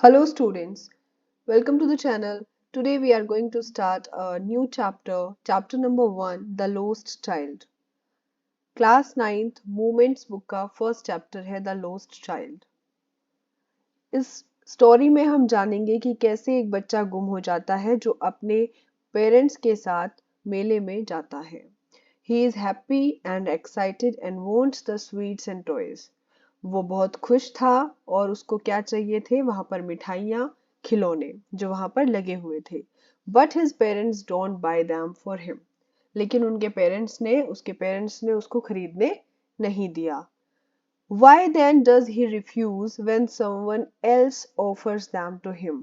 Hello students, welcome to the channel. Today we are going to start a new chapter, chapter number 1, The Lost Child. Class 9th movements book का first chapter है the lost child. इस story में हम जानेंगे कि कैसे एक बच्चा गुम हो जाता है जो अपने पेरेंट्स के साथ मेले में जाता है। He is happy and excited and wants the sweets and toys. वो बहुत खुश था और उसको क्या चाहिए थे, वहां पर मिठाइयाँ, खिलौने जो वहां पर लगे हुए थे। But his parents don't buy them for him. लेकिन उसके पेरेंट्स ने उसको खरीदने नहीं दिया। Why then does he refuse when someone else offers them to him?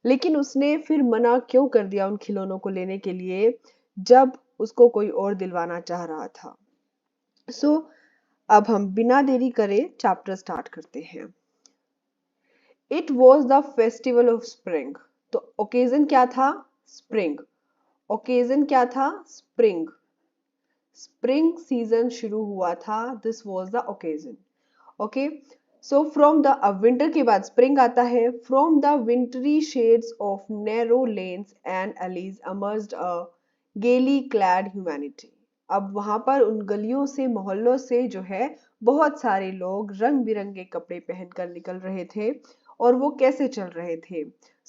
लेकिन उसने फिर मना क्यों कर दिया उन खिलौनों को लेने के लिए जब उसको कोई और दिलवाना चाह रहा था। अब हम बिना देरी करे चैप्टर स्टार्ट करते हैं। It was the festival of spring. तो ओकेजन क्या था? स्प्रिंग। ओकेजन क्या था? स्प्रिंग। स्प्रिंग सीजन शुरू हुआ था। This was the occasion. Okay, so from the winter के बाद स्प्रिंग आता है। From the wintry shades of narrow lanes and alleys emerged a gaily clad humanity. अब वहां पर उन गलियों से, मोहल्लों से जो है, बहुत सारे लोग रंग बिरंगे कपड़े पहनकर निकल रहे थे। और वो कैसे चल रहे थे?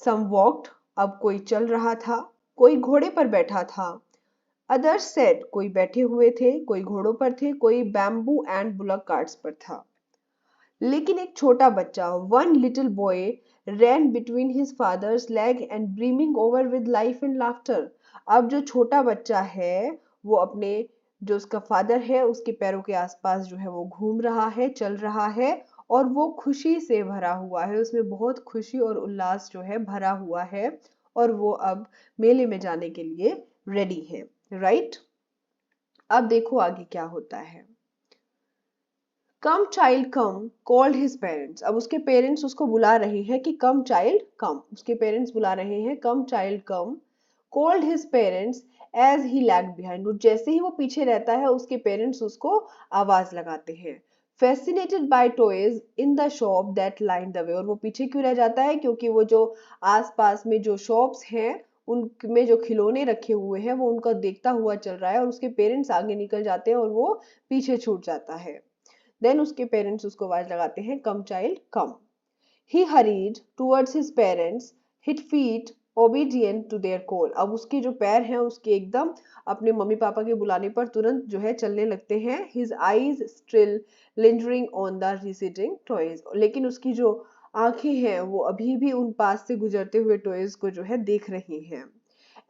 सम वॉक्ड, अब कोई चल रहा था, कोई घोड़े पर बैठा था। अदर्स सेड, कोई बैठे हुए थे, कोई घोड़ों पर थे, कोई बैम्बू एंड बुलक कार्ट्स पर था। लेकिन एक छोटा बच्चा, one little boy, ran between his father's leg and brimming over with life and laughter. अब जो छोटा बच्चा है वो अपने, जो उसका फादर है उसके पैरों के आसपास जो है वो घूम रहा है, चल रहा है, और वो खुशी से भरा हुआ है। उसमें बहुत खुशी और उल्लास जो है भरा हुआ है, और वो अब मेले में जाने के लिए रेडी है। राइट, अब देखो आगे क्या होता है। Come child come called his parents. अब उसके पेरेंट्स उसको बुला रहे हैं कि कम चाइल्ड कम। उसके पेरेंट्स बुला रहे हैं come child come. Called his parents as he lag behind. जैसे ही वो पीछे रहता है उसके पेरेंट्स उसको आवाज लगाते हैं। Fascinated by toys in the shop that line the way. और वो पीछे क्यों रह जाता है? क्योंकि वो जो आसपास में जो शॉप्स हैं उनमें जो खिलौने रखे हुए हैं वो उनका देखता हुआ चल रहा है, और उसके पेरेंट्स आगे निकल जाते हैं और वो पीछे छूट जाता है। देन उसके पेरेंट्स उसको आवाज लगाते हैं come child come. He hurried towards his parents, his feet obedient to their call. अब उसके जो पैर हैं उसके एकदम अपने मम्मी पापा के बुलाने पर तुरंत जो है चलने लगते हैं। His eyes still lingering on the receding toys. लेकिन उसकी जो आंखें हैं वो अभी भी उन पास से गुजरते हुए टॉयज को जो है देख रही हैं।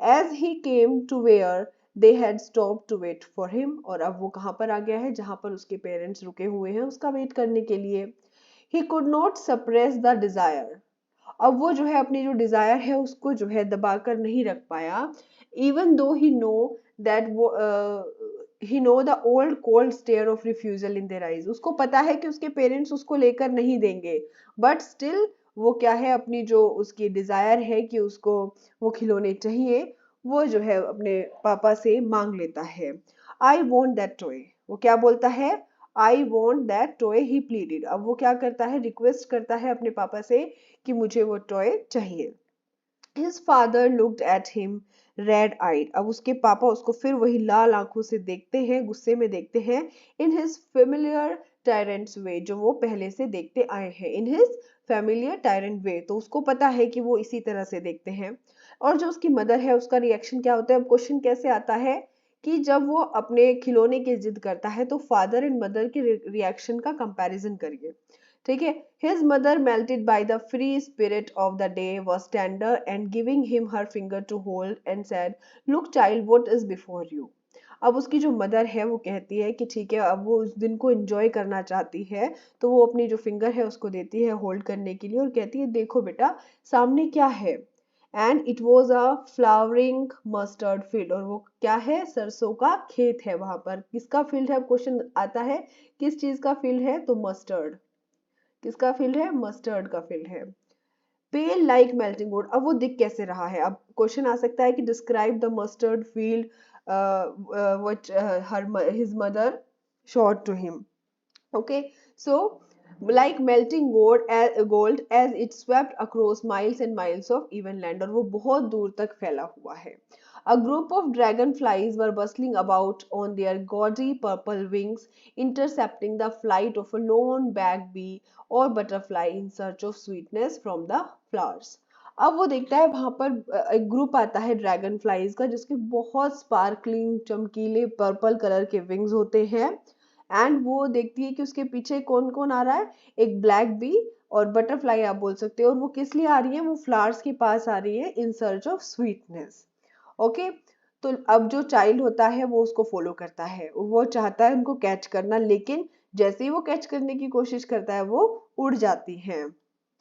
As he came to where they had stopped to wait for him. और अब वो कहाँ पर आ गया है? जहां पर उसके पेरेंट्स रुके हुए हैं उसका वेट करने के लिए। He could not suppress the desire. अब वो जो है अपनी जो डिजायर है उसको जो है दबा कर नहीं रख पाया। Even though he know that वो he know the old cold stare of refusal in their eyes. उसको पता है कि उसके पेरेंट्स उसको लेकर नहीं देंगे, बट स्टिल वो क्या है, अपनी जो उसकी डिजायर है कि उसको वो खिलौने चाहिए, वो जो है अपने पापा से मांग लेता है। I want that toy. वो क्या बोलता है? I want that toy, he pleaded. अब वो क्या करता है? रिक्वेस्ट करता है अपने पापा से कि मुझे वो टॉय चाहिए। His father looked at him red eyed. अब उसके पापा उसको फिर वही लाल आंखों से देखते हैं, गुस्से में देखते हैं। In his familiar tyrant's way, जो वो पहले से देखते आए हैं। In his familiar tyrant way, तो उसको पता है कि वो इसी तरह से देखते हैं। और जो उसकी मदर है उसका रिएक्शन क्या होता है? अब क्वेश्चन कैसे आता है कि जब वो अपने खिलौने की जिद करता है तो फादर एंड मदर के रिएक्शन का कंपैरिजन करिए। ठीक है। His mother, melted by the free spirit of the day, was tender and giving him her finger to hold and said, "Look, child, what is before you." अब उसकी जो mother है वो कहती है कि ठीक है, अब वो उस दिन को एंजॉय करना चाहती है, तो वो अपनी जो फिंगर है उसको देती है होल्ड करने के लिए और कहती है देखो बेटा सामने क्या है। And it was a flowering mustard field. और वो क्या है? सरसों का खेत है। वहां पर किसका फील्ड है? क्वेश्चन आता है किस चीज का फील्ड है? तो मस्टर्ड। किसका फील्ड है? मस्टर्ड का फील्ड है। पेल लाइक मेल्टिंग वुड। अब वो दिख कैसे रहा है? अब क्वेश्चन आ सकता है कि describe the mustard field which her his mother showed to him. Okay, so like melting gold as it swept across miles and miles of even land, और वो बहुत दूर तक फैला हुआ है. A group of dragonflies were bustling about on their gaudy purple wings, intercepting the flight of a lone bag bee or butterfly in search of sweetness from the flowers. अब वो देखता है वहां पर एक ग्रुप आता है ड्रैगन फ्लाइज का, जिसके बहुत स्पार्कलिंग चमकीले पर्पल कलर के विंग्स होते हैं. एंड वो देखती है कि उसके पीछे कौन कौन आ रहा है, एक ब्लैक बी और बटरफ्लाई आप बोल सकते हो, और वो किस लिए आ रही है, वो फ्लावर्स के पास आ रही है in search of sweetness. Okay, तो अब जो चाइल्ड होता है वो उसको फॉलो करता है, वो चाहता है उनको कैच करना, लेकिन जैसे ही वो कैच करने की कोशिश करता है वो उड़ जाती हैं.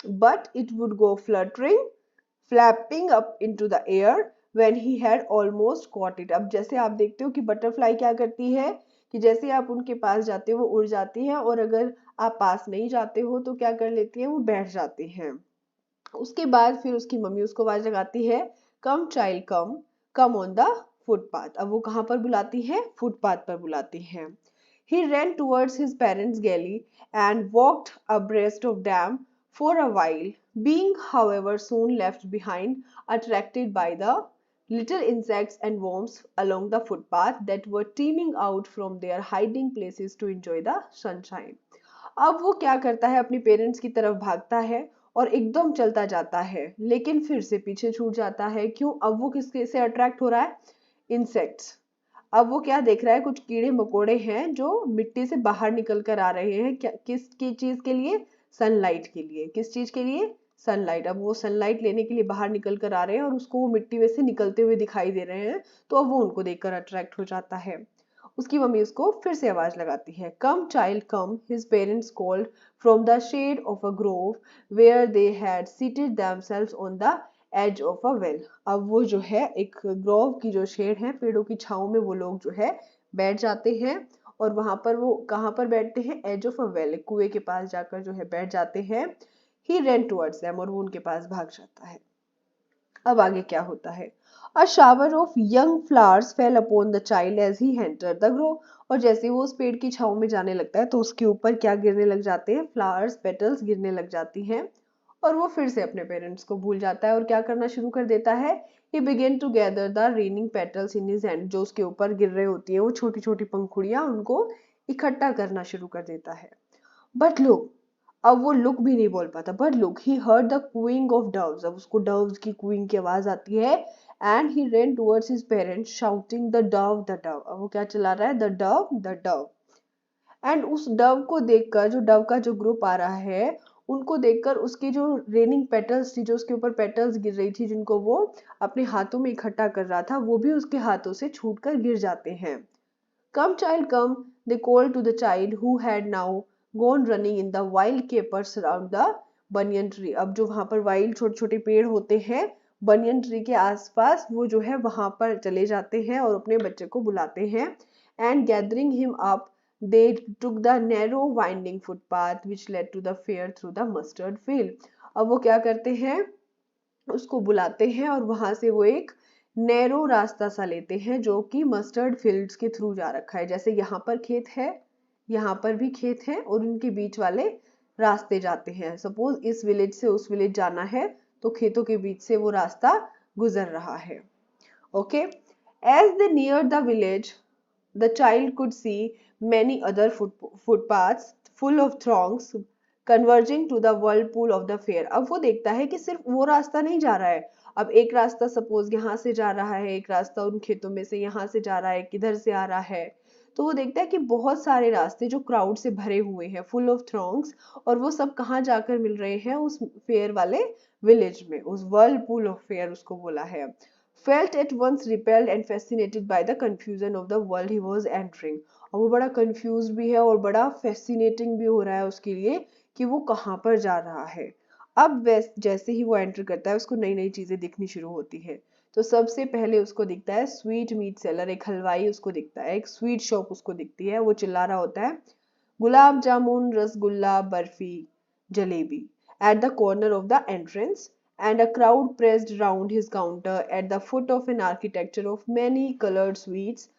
But it would go fluttering flapping up into the air when he had almost caught it. अब जैसे आप देखते हो कि बटरफ्लाई क्या करती है कि जैसे आप उनके पास जाते हो वो उड़ जाती है, और अगर आप पास नहीं जाते हो तो क्या कर लेती है, वो बैठ जाती हैं. उसके बाद फिर उसकी मम्मी उसको आवाज लगाती है, come child come, come on the footpath. अब वो कहाँ पर बुलाती है, फुटपाथ पर बुलाती है. He ran towards his parents' galley and walked abreast of them for a while, being, however, soon left behind, attracted by the little insects and worms along the footpath that were teeming out from their hiding places to enjoy the sunshine. अब वो क्या करता है, अपने parents की तरफ भागता है और एकदम चलता जाता है, लेकिन फिर से पीछे छूट जाता है. क्यों, अब वो किसके से अट्रैक्ट हो रहा है, इंसेक्ट्स. अब वो क्या देख रहा है, कुछ कीड़े मकोड़े हैं जो मिट्टी से बाहर निकल कर आ रहे हैं, क्या किस की चीज के लिए, सनलाइट के लिए. किस चीज के लिए, सनलाइट. अब वो सनलाइट लेने के लिए बाहर निकल कर आ रहे हैं और उसको वो मिट्टी में से निकलते हुए दिखाई दे रहे हैं, तो अब वो उनको देखकर अट्रैक्ट हो जाता है. उसकी मम्मी उसको फिर से आवाज लगाती है, come child come, his parents called from the shade of a grove where they had seated themselves on the edge of a well. अब वो जो है एक ग्रोव की जो शेड है, पेड़ों की छांव में वो लोग जो है बैठ जाते हैं, और वहां पर वो कहाँ पर बैठते हैं, एज ऑफ अ वेल, कुएं के पास जाकर जो है बैठ जाते हैं. ही ran towards them, और वो उनके पास भाग जाता है. अब आगे क्या होता है, A shower of young flowers fell upon the child as he entered the grove. और जैसे वो उस पेड़ की छांव में जाने लगता है तो उसके ऊपर क्या गिरने लग जाते हैं, फ्लावर्स, पेटल्स गिरने लग जाती हैं, और वो फिर से अपने पेरेंट्स को भूल जाता है और क्या करना शुरू कर देता है, He began to gather the raining petals in his hand. जो उसके ऊपर गिर रहे होती हैं वो छोटी छोटी पंखुड़ियां, उनको इकट्ठा करना शुरू कर देता है. बट लुक, अब वो लुक भी नहीं बोल पाता, but look he heard the cooing of doves. अब उसको डव्स की कूइंग की आवाज आती है, and he ran towards his parents shouting the dove the dove. अब वो क्या चला रहा है, the dove the dove. And उस डव को देखकर, जो डव का जो ग्रुप आ रहा है उनको देखकर, उसकी जो रेनिंग पेटल्स थी, जो उसके ऊपर पेटल्स गिर रही थी जिनको वो अपने हाथों में इकट्ठा कर रहा था, वो भी उसके हाथों से छूटकर गिर जाते हैं. Come, child, come, they called to the child who had now gone running in the wild capers around the banyan tree. अब जो वहां पर वाइल्ड छोटे छोटे पेड़ होते हैं बनियन ट्री के आसपास, वो जो है वहां पर चले जाते हैं और अपने बच्चे को बुलाते हैं. And gathering him up, they took the narrow winding footpath which led to the fair through the mustard field. अब वो क्या करते हैं, उसको बुलाते हैं और वहां से वो एक नैरो रास्ता सा लेते हैं जो कि मस्टर्ड फील्ड्स के थ्रू जा रखा है. जैसे यहाँ पर खेत है, यहाँ पर भी खेत है, और उनके बीच वाले रास्ते जाते हैं. सपोज इस विलेज से उस विलेज जाना है तो खेतों के बीच से वो रास्ता गुजर रहा है. Okay, as they near the village the child could see many other footpaths full of throngs converging to the whirlpool of the fair. अब वो देखता है कि सिर्फ वो रास्ता नहीं जा रहा है, अब एक रास्ता सपोज यहाँ से जा रहा है, एक रास्ता उन खेतों में से यहाँ से जा रहा है, किधर से आ रहा है, तो वो देखता है कि बहुत सारे रास्ते जो क्राउड से भरे हुए हैं, फुल ऑफ थ्रॉन्ग्स, और वो सब कहाँ जाकर मिल रहे हैं, उस फेयर वाले विलेज में, उस whirlpool of fair उसको बोला है. Felt at once repelled and fascinated by the confusion of the world he was entering. और वो बड़ा confused भी है और बड़ा fascinating भी हो रहा है उसके लिए कि वो कहाँ पर जा रहा है. अब जैसे ही वो एंटर करता है उसको नई नई चीजें दिखनी शुरू होती है. तो सबसे पहले उसको दिखता है स्वीट मीट सेलर, एक हलवाई उसको दिखता है, एक स्वीट शॉप उसको दिखती है. वो चिल्ला रहा होता है, gulab jamun, rasgulla, barfi, jalebi, at the corner of the entrance, and a crowd pressed round his counter at the foot of an architecture of many colored sweets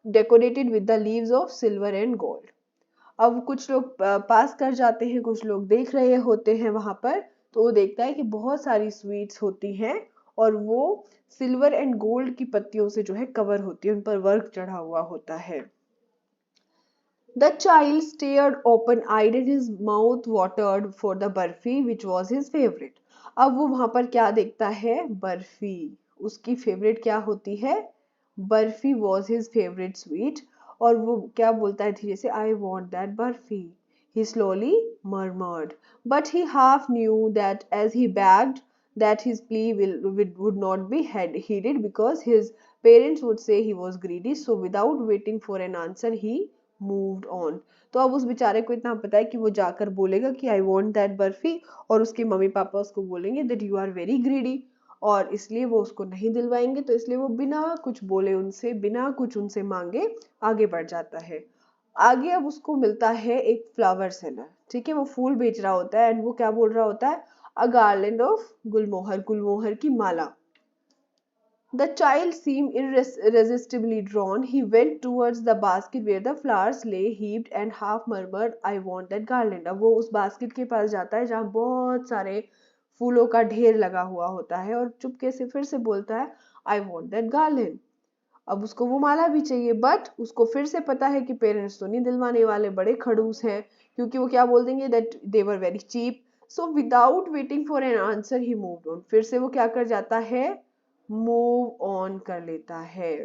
decorated with the leaves of silver and gold. अब कुछ लोग पास कर जाते हैं, कुछ लोग देख रहे होते हैं वहां पर, तो वो देखता है कि बहुत सारी स्वीट्स होती हैं और वो सिल्वर एंड गोल्ड की पत्तियों से जो है कवर होती है, उन पर वर्क चढ़ा हुआ होता है। The child stared open-eyed and his mouth watered for the barfi which was his favorite. अब वो वहां पर क्या देखता है, बर्फी, उसकी फेवरेट क्या होती है, barfi was his favorite sweet, और वो क्या बोलता है धीरे से, I want that barfi. He slowly murmured, but he half knew that as he begged that his plea would not be heeded because his parents would say he was greedy. So without waiting for an answer, he moved on. तो अब उस बेचारे को इतना पता है कि वो जाकर बोलेगा कि आई वॉन्ट दैट बर्फी, और उसके मम्मी पापा उसको बोलेंगे that you are very greedy, और इसलिए वो उसको नहीं दिलवाएंगे, तो इसलिए वो बिना कुछ बोले उनसे, बिना कुछ उनसे मांगे आगे बढ़ जाता है। आगे अब उसको मिलता है एक फ्लावर सेलर, ठीक है, वो फूल बेच रहा होता है, एंड वो क्या बोल रहा होता है, अ गार्लैंड ऑफ गुलमोहर, गुलमोहर की माला। The child seemed irresistibly drawn. He went towards the basket where the flowers lay heaped and half murmured, I want that garland. अब वो उस बास्केट के पास जाता है जहाँ बहुत सारे फूलों का ढेर लगा हुआ होता है, और चुपके से फिर से बोलता है, I want that garland. अब उसको वो माला भी चाहिए, बट उसको फिर से पता है कि पेरेंट्स तो नहीं दिलवाने वाले, बड़े खड़ूस हैं, क्योंकि वो क्या बोल देंगे that they were very cheap. So without waiting for an answer he moved on, फिर से वो क्या कर जाता है, मूव ऑन कर लेता है।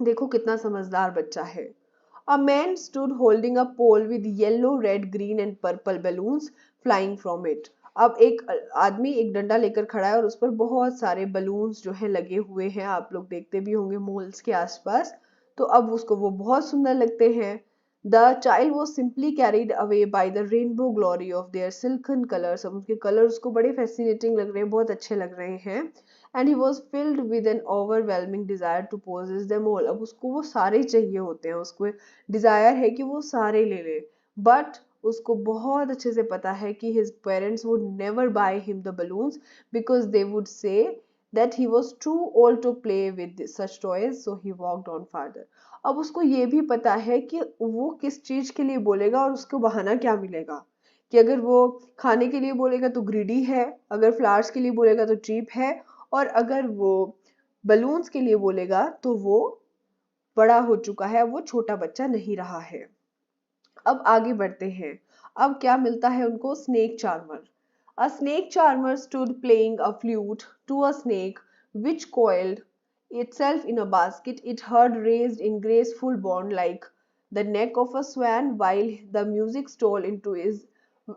देखो कितना समझदार बच्चा है। A man stood holding a pole with yellow, red, green and purple balloons flying from it. अब एक आदमी एक डंडा लेकर खड़ा है और उस पर बहुत सारे बलून्स जो है लगे हुए हैं, आप लोग देखते भी होंगे मॉल्स के आसपास, तो अब उसको वो बहुत सुंदर लगते हैं। The child was simply carried away by the rainbow glory of their silken colors. अब उनके कलर्स उसको बड़े फैसिनेटिंग लग रहे हैं, बहुत अच्छे लग रहे हैं। And he was filled with an overwhelming desire to possess them all. अब उसको वो सारे चाहिए होते हैं, उसको डिजायर है कि वो सारे ले ले, बट उसको बहुत अच्छे से पता है कि his parents would never buy him the balloons because they would say that he was too old to play with such toys. So he walked on further. अब उसको ये भी पता है कि वो किस चीज के लिए बोलेगा और उसको बहाना क्या मिलेगा, कि अगर वो खाने के लिए बोलेगा तो ग्रीडी है, अगर फ्लावर्स के लिए बोलेगा तो चीप है, और अगर वो बलून्स के लिए बोलेगा तो वो बड़ा हो चुका है, वो छोटा बच्चा नहीं रहा है। अब आगे बढ़ते हैं। अब क्या मिलता है उनको, snake charmer. A snake charmer stood playing a flute to a snake which coiled itself in a basket, it heard raised in graceful bond like the neck of a swan, while the music stole into his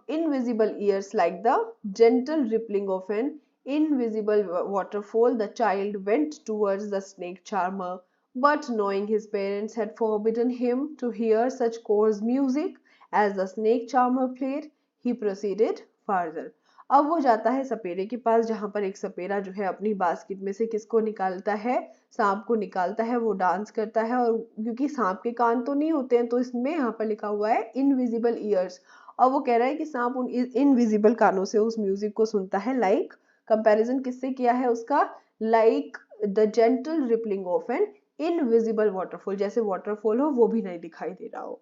invisible ears like the gentle rippling of an invisible waterfall. The child went towards the snake charmer, but knowing his parents had forbidden him to hear such coarse music as the snake charmer played, he proceeded further. अब वो जाता है सपेरे के पास, जहां पर एक सपेरा जो है अपनी बास्केट में से किसको निकालता है, सांप को निकालता है। वो डांस करता है, और क्योंकि सांप के कान तो नहीं होते हैं, तो इसमें यहाँ पर लिखा हुआ है इनविजिबल ईयर्स, और वो कह रहा है कि सांप उन इनविजिबल कानों से उस म्यूजिक को सुनता है। लाइक कंपैरिजन किससे किया है उसका, like the gentle rippling of an invisible waterfall, जैसे वाटरफॉल हो वो भी नहीं दिखाई दे रहा हो।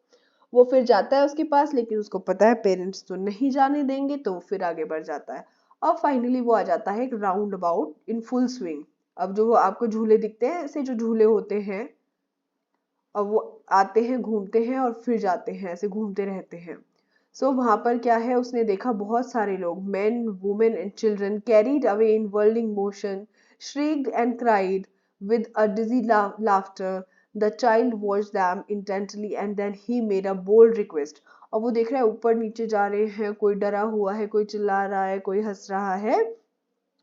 वो फिर जाता है उसके पास, लेकिन उसको पता है पेरेंट्स तो नहीं जाने देंगे, तो फिर आगे बढ़ जाता है। अब फाइनली वो आ जाता है एक round about in full swing. अब जो आपको झूले दिखते हैं, ऐसे जो झूले होते हैं, अब वो आते हैं, घूमते हैं और फिर जाते हैं, ऐसे घूमते रहते हैं। सो वहां पर क्या है, उसने देखा बहुत सारे लोग, main women and children, carried away in whirling motion, shrieked and cried with a dizzy laughter. The child watched them intently and then he made a bold request. अब वो देख रहा है ऊपर नीचे जा रहे हैं, कोई डरा हुआ है, कोई चिल्ला रहा है, कोई हंस रहा है,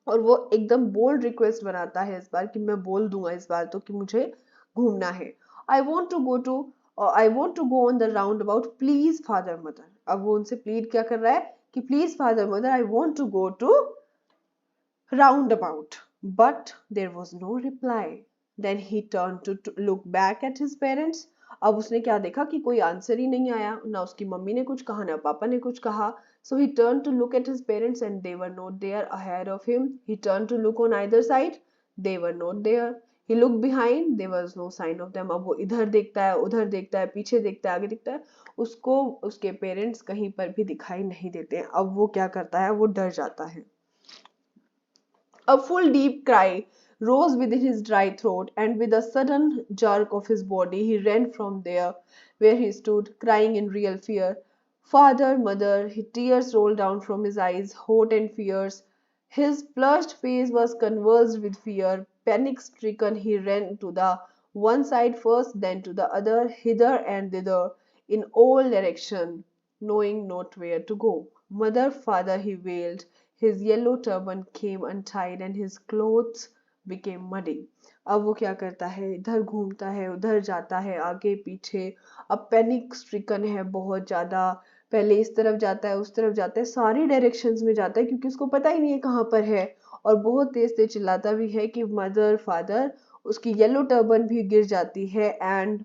और वो एकदम बोल्ड रिक्वेस्ट बनाता है इस बार कि मैं बोल दूंगा इस बार तो कि मुझे घूमना है। I want to go to I want to go on the roundabout please father mother. अब वो उनसे प्लीड क्या कर रहा है कि please father mother I want to go to roundabout, but there was no reply. Then he turned to look back at his parents. अब उसने क्या देखा कि कोई आंसर ही नहीं आया, ना उसकी मम्मी ने कुछ कहा ना पापा ने कुछ कहा। So he turned to look at his parents and they were not there ahead of him. He turned to look on either side. They were not there. He looked behind, there was no sign of them. अब वो इधर देखता है, उधर देखता है, पीछे देखता है, आगे देखता है, उसको उसके पेरेंट्स कहीं पर भी दिखाई नहीं देते हैं। अब वो क्या करता है, वो डर जाता है। A full deep cry rose within his dry throat, and with a sudden jerk of his body, he ran from there where he stood, crying in real fear. Father, mother, tears rolled down from his eyes, hot and fierce. His flushed face was convulsed with fear. Panic stricken, he ran to the one side first, then to the other, hither and thither, in all directions, knowing not where to go. Mother, father, he wailed. His yellow turban came untied and his clothes became muddy. अब वो क्या करता है, इधर घूमता है, उधर जाता है, आगे पीछे। अब पैनिक स्ट्रिकन है बहुत ज्यादा। पहले इस तरफ जाता है, उस तरफ जाता है, सारी डायरेक्शंस में जाता है क्योंकि उसको पता ही नहीं है कहाँ पर है। और बहुत तेज तेज चिल्लाता भी है कि मदर फादर। उसकी येलो टर्बन भी गिर जाती है एंड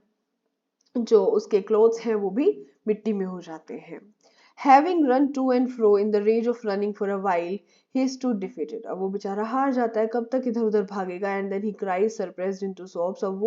जो उसके क्लोथ्स हैं वो भी मिट्टी में हो जाते हैं। Having run to and fro in the rage of running for a while, he stood defeated. अब वो बेचारा हार जाता है, कब तक इधर उधर भागेगा। And then he cries suppressed into sobs. अब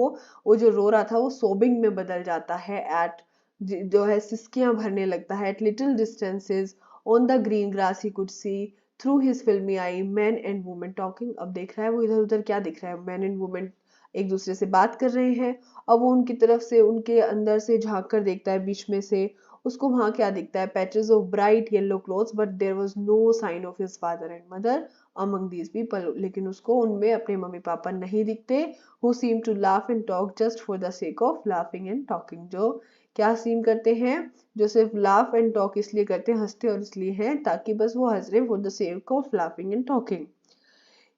वो जो रो रहा था वो sobbing में बदल जाता है। At जो है सिसकियां भरने लगता है। At little distances on the green grass he could see through his filmy eye men and women talking. अब देख रहा है वो इधर उधर क्या दिख रहा है, men and women एक दूसरे से बात कर रहे हैं। अब वो उनकी तरफ से, उनके अंदर से झांक कर देखता है बीच में से। उसको वहां क्या दिखता है, patches of bright yellow cloths, but there was no sign of his father and mother among these people. लेकिन उसको उनमें अपने मम्मी पापा नहीं दिखते। Who seem to laugh and talk just for the sake of laughing and talking. जो क्या सीम करते हैं, जो सिर्फ लाफ एंड टॉक इसलिए करते हैं, हंसते और इसलिए हैं ताकि बस वो हंस रहे for the sake of laughing and talking.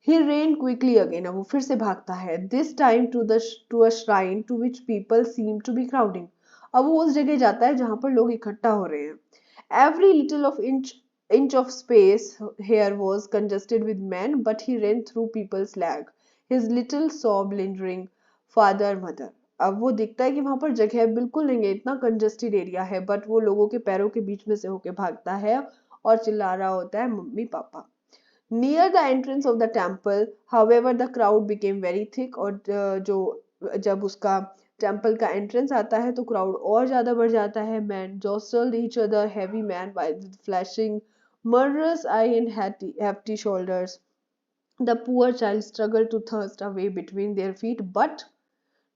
He ran quickly again. अब वो फिर से भागता है। This time to a shrine to which people seem to be crowding. अब वो उस जगह जाता है जहां पर लोग इकट्ठा हो रहे हैं। Every little of inch of space here was congested with men, but he ran through people's lag. His little sob lingering, father, mother. अब वो दिखता है कि वहां पर जगह बिल्कुल नहीं है, इतना कंजेस्टेड एरिया है, बट वो लोगों के पैरों के बीच में से होके भागता है और चिल्ला रहा होता है mummy papa. Near the entrance of the temple, however, the crowd became very thick. और जो जब उसका टेम्पल का एंट्रेंस आता है तो क्राउड और ज्यादा बढ़ जाता है। Men jostled each other, heavy men with flashing, murderous eye and hefty shoulders. The poor child struggled to thrust away between their feet, but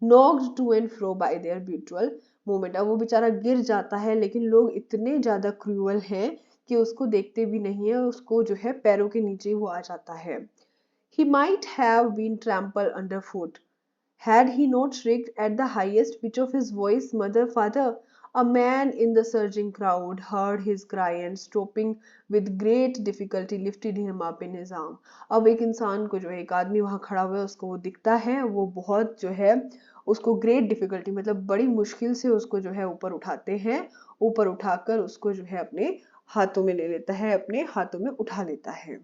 knocked to and fro by their brutal movement. अब वो बेचारा गिर जाता है, लेकिन लोग इतने ज्यादा क्रूअल हैं कि उसको देखते भी नहीं है, उसको जो है पैरों के नीचे वो आ जाता है। He might have been trampled underfoot had he not shrieked at the highest pitch of his voice, Mother, Father. A man in the surging crowd heard his cry and stopping with great difficulty lifted him up in his arm. अब एक इंसान को जो है, एक आदमी वहां खड़ा हुआ है, उसको वो दिखता है, वो बहुत जो है उसको ग्रेट डिफिकल्टी मतलब बड़ी मुश्किल से उसको जो है ऊपर उठाते हैं। ऊपर उठाकर उसको जो है अपने हाथों में ले लेता है, अपने हाथों में उठा लेता है।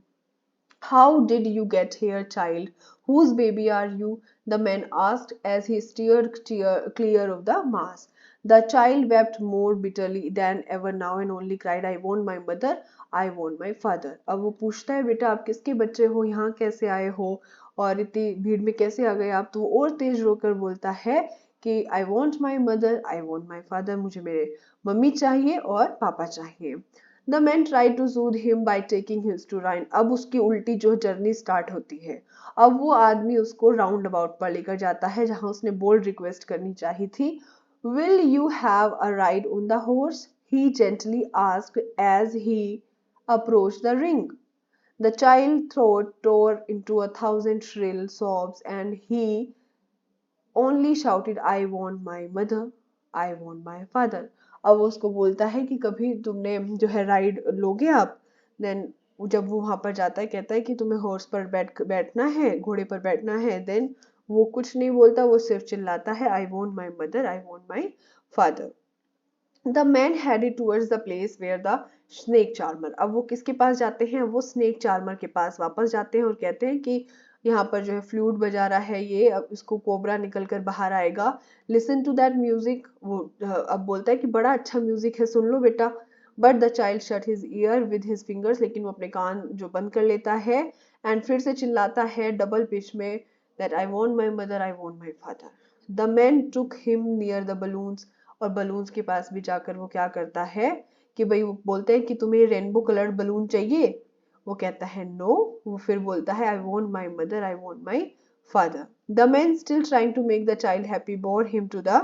How did you get here, child? Whose baby are you? The man asked as he steered clear of the mass. The child wept more bitterly than ever now and only cried, I want my mother, I want my father. अब वो पूछता है, बेटा आप किसके बच्चे हो, यहाँ कैसे आए हो और इतनी भीड़ में कैसे आ गए आप? तो वो और तेज रोकर बोलता है कि I want my mother, I want my father. मुझे मेरे मम्मी चाहिए और पापा चाहिए। The man tried to soothe him by taking his to Rhine. अब उसकी उल्टी जो जर्नी स्टार्ट होती है। अब वो आदमी उसको राउंड अबाउट पर लेकर जाता है जहां उसने बोल्ड रिक्वेस्ट करनी चाहिए थी। Will you have a ride on the horse? He gently asked as he approached the ring. The child's throat tore into 1,000 shrill sobs and he only shouted, I want my mother, I want my father. अब वो उसको बोलता है कि कभी तुमने जो है राइड लोगे आप? देन जब वो वहां पर जाता है कहता है कि तुम्हें हॉर्स पर बैठना है, घोड़े पर बैठना है। देन वो कुछ नहीं बोलता, वो सिर्फ चिल्लाता है, I want my mother, I want my father. The man headed towards the place where the snake charmer. अब वो किसके पास जाते हैं? वो स्नेक चार्मर के पास वापस जाते हैं और कहते हैं कि यहाँ पर जो है फ्लूट बजा रहा है ये, अब इसको कोबरा निकल कर बाहर आएगा। Listen to that music. वो अब बोलता है कि बड़ा अच्छा म्यूजिक है, सुन लो बेटा। But the child shut his year with his fingers. लेकिन वो अपने कान जो बंद कर लेता है एंड फिर से चिल्लाता है डबल पिच में, that I want my mother, I want my father. The man took him near the balloons, और balloons के पास भी जाकर वो क्या करता है कि भाई वो बोलते हैं कि तुम्हें रेनबो कलर्ड बलून चाहिए, वो कहता है नो, वो फिर बोलता है I want my mother, I want my father. The man still trying to make the child happy bore him to the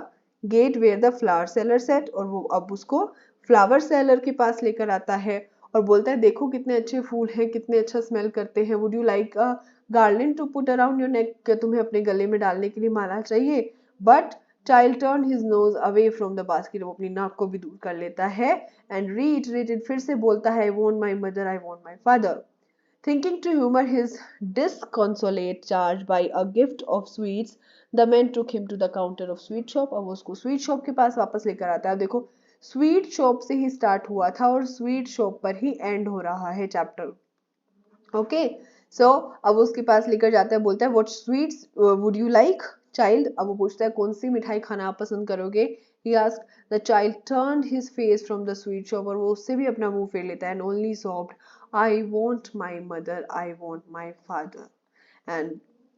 gate where the flower seller sat, और वो अब उसको फ्लावर सेलर के पास लेकर आता है और बोलता है देखो कितने अच्छे फूल हैं, कितने अच्छा स्मेल करते हैं, would you like a garland to put around your neck, क्या तुम्हें अपने गले में डालने के लिए माला चाहिए? But child turn his nose away from the basket, वो अपनी नाक को भी दूर कर लेता है एंड रीइटरेटेड, फिर से बोलता है I want my mother, I want my father. Thinking to humor his disconsolate charge by a gift of sweets, the man took him to the counter of sweet shop. अब उसको sweet shop के पास वापस लेकर आता है. अब देखो sweet shop से ही स्टार्ट हुआ था और स्वीट शॉप पर ही एंड हो रहा है चैप्टर. ओके, सो अब उसके पास लेकर जाता है, बोलता है what sweets would you like child. अब वो पूछता है कौन सी मिठाई खाना आप पसंद करोगे. He asked. The child turned his face from the sweet shop, और वो उससे भी अपना मुंह फेर लेता है and only soft I want my mother, I want my father. And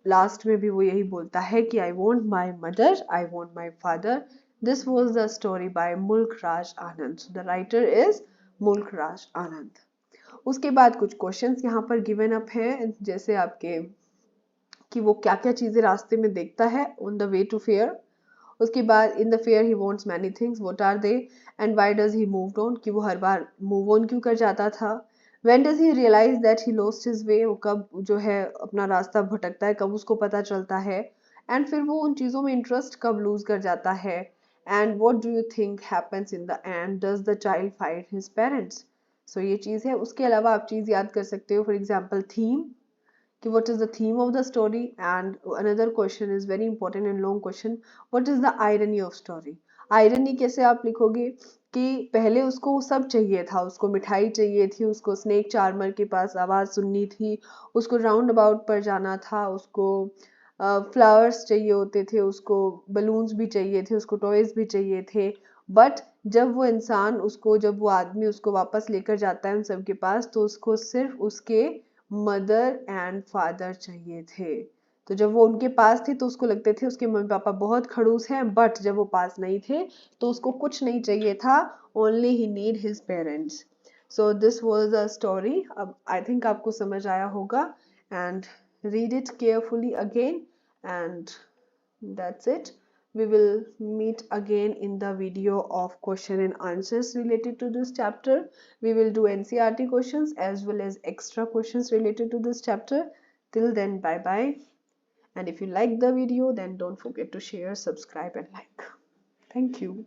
last में भी वो यही बोलता है कि आई want my mother, I want my father. This was the story by मुल्क Raj Anand. So the writer is मुल्क राज आनंद. उसके बाद कुछ क्वेश्चंस यहाँ पर गिवन अप है, जैसे आपके कि वो क्या क्या चीजें रास्ते में देखता है on the way to fair. उसके बाद in the fair he wants many things, what are they and why does he move on, कि वो हर बार मूव ऑन क्यों कर जाता था. When does he realise that he lost his way, वो कब जो है अपना रास्ता भटकता है, कब उसको पता चलता है. एंड फिर वो उन चीज़ों में इंटरेस्ट कब लूज कर जाता है. And what do you think happens in the end, does the child find his parents. So ये चीज़ है. उसके अलावा आप चीज़ याद कर सकते हो, फॉर एग्जाम्पल थीम, कि what is the theme of the story. And another question is very important and long question, what is the irony of story. irony कैसे आप लिखोगे कि पहले उसको सब चाहिए था, उसको मिठाई चाहिए थी, उसको स्नेक चार्मर के पास आवाज़ सुननी थी, उसको राउंड अबाउट पर जाना था, उसको फ्लावर्स चाहिए होते थे, उसको बलून्स भी चाहिए थे, उसको टॉयज भी चाहिए थे. बट जब वो इंसान उसको, जब वो आदमी उसको वापस लेकर जाता है उन सब के पास, तो उसको सिर्फ उसके मदर एंड फादर चाहिए थे. तो जब वो उनके पास थे तो उसको लगते थे उसके मम्मी पापा बहुत खड़ूस हैं, बट जब वो पास नहीं थे तो उसको कुछ नहीं चाहिए था, only he need his parents. So this was a story. अब आई थिंक आपको समझ आया होगा, and read it carefully again, and that's it. We will meet again in the video of question and answers related to this chapter. We will do NCERT questions as well as extra questions related to this chapter. Till then, bye bye. And if you like the video, then don't forget to share, subscribe and like. Thank you.